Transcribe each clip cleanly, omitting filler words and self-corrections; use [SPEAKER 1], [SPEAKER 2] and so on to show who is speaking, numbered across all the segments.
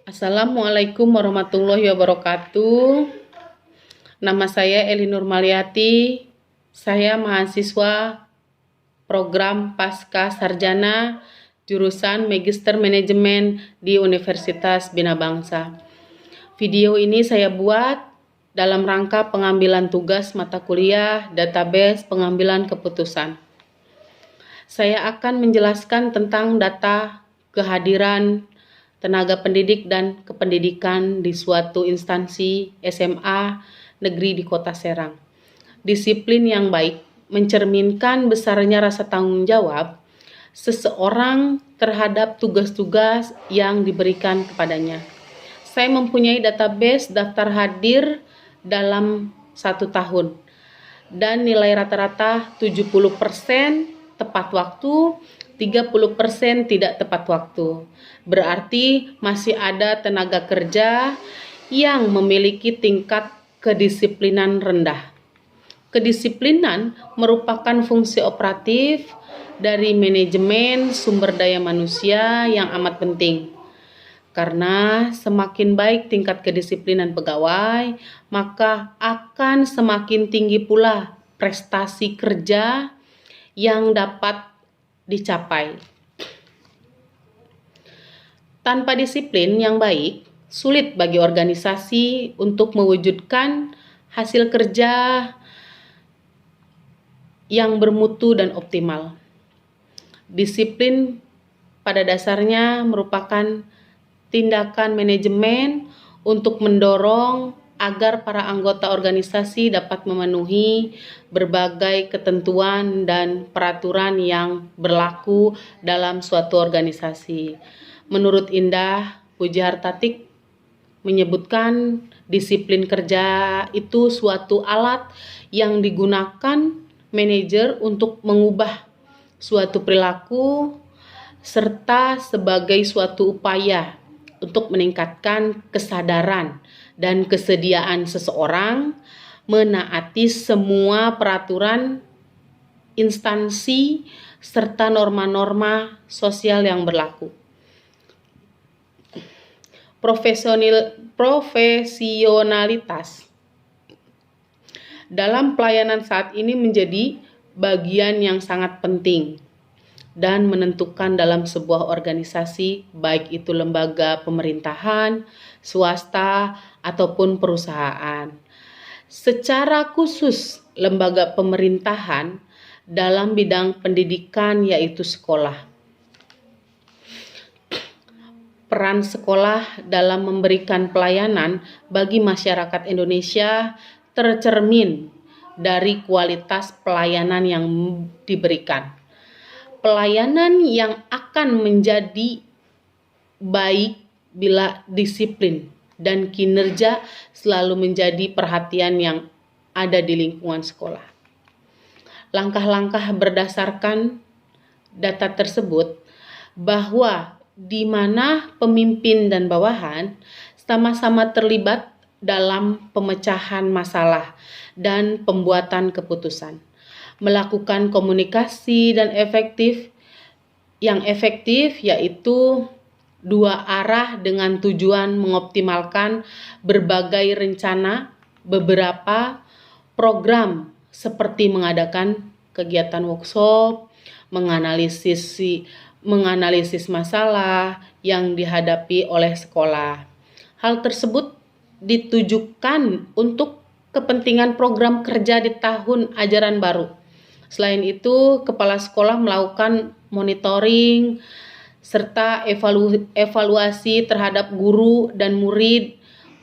[SPEAKER 1] Assalamualaikum warahmatullahi wabarakatuh. Nama saya Eli Nurmaliati. Saya mahasiswa program Pasca Sarjana jurusan Magister Manajemen di Universitas Bina Bangsa. Video ini saya buat dalam rangka pengambilan tugas mata kuliah database pengambilan keputusan. Saya akan menjelaskan tentang data kehadiran tenaga pendidik dan kependidikan di suatu instansi SMA negeri di Kota Serang. Disiplin yang baik mencerminkan besarnya rasa tanggung jawab seseorang terhadap tugas-tugas yang diberikan kepadanya. Saya mempunyai database daftar hadir dalam 1 tahun dan nilai rata-rata 70% tepat waktu, 30% tidak tepat waktu. Berarti masih ada tenaga kerja yang memiliki tingkat kedisiplinan rendah. Kedisiplinan merupakan fungsi operatif dari manajemen sumber daya manusia yang amat penting. Karena semakin baik tingkat kedisiplinan pegawai, maka akan semakin tinggi pula prestasi kerja yang dapat dicapai. Tanpa disiplin yang baik, sulit bagi organisasi untuk mewujudkan hasil kerja yang bermutu dan optimal. Disiplin pada dasarnya merupakan tindakan manajemen untuk mendorong agar para anggota organisasi dapat memenuhi berbagai ketentuan dan peraturan yang berlaku dalam suatu organisasi. Menurut Indah Pujihartatik menyebutkan disiplin kerja itu suatu alat yang digunakan manajer untuk mengubah suatu perilaku serta sebagai suatu upaya untuk meningkatkan kesadaran dan kesediaan seseorang menaati semua peraturan instansi serta norma-norma sosial yang berlaku. Profesionalitas dalam pelayanan saat ini menjadi bagian yang sangat penting dan menentukan dalam sebuah organisasi, baik itu lembaga pemerintahan, swasta, ataupun perusahaan. Secara khusus, lembaga pemerintahan dalam bidang pendidikan yaitu sekolah. Peran sekolah dalam memberikan pelayanan bagi masyarakat Indonesia tercermin dari kualitas pelayanan yang diberikan. Pelayanan yang akan menjadi baik bila disiplin dan kinerja selalu menjadi perhatian yang ada di lingkungan sekolah. Langkah-langkah berdasarkan data tersebut bahwa di mana pemimpin dan bawahan sama-sama terlibat dalam pemecahan masalah dan pembuatan keputusan. Melakukan komunikasi dan yang efektif yaitu dua arah dengan tujuan mengoptimalkan berbagai rencana, beberapa program seperti mengadakan kegiatan workshop, menganalisis masalah yang dihadapi oleh sekolah. Hal tersebut ditujukan untuk kepentingan program kerja di tahun ajaran baru. Selain itu, kepala sekolah melakukan monitoring serta evaluasi terhadap guru dan murid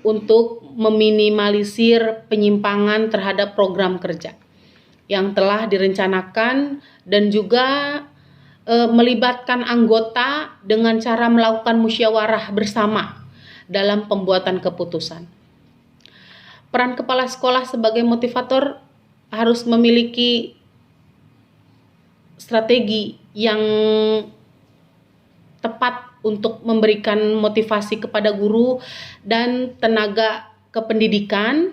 [SPEAKER 1] untuk meminimalisir penyimpangan terhadap program kerja yang telah direncanakan dan juga melibatkan anggota dengan cara melakukan musyawarah bersama dalam pembuatan keputusan. Peran kepala sekolah sebagai motivator harus memiliki strategi yang tepat untuk memberikan motivasi kepada guru dan tenaga kependidikan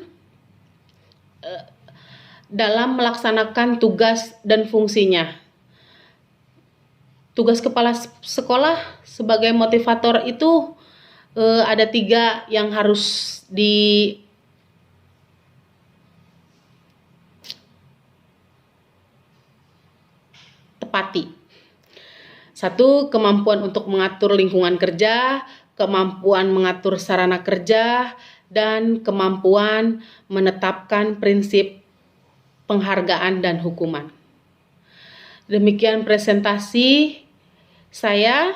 [SPEAKER 1] dalam melaksanakan tugas dan fungsinya. Tugas kepala sekolah sebagai motivator itu ada 3 yang harus ditepati. 1, kemampuan untuk mengatur lingkungan kerja, kemampuan mengatur sarana kerja, dan kemampuan menetapkan prinsip penghargaan dan hukuman. Demikian presentasi saya,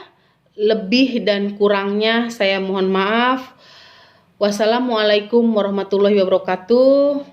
[SPEAKER 1] lebih dan kurangnya saya mohon maaf. Wassalamualaikum warahmatullahi wabarakatuh.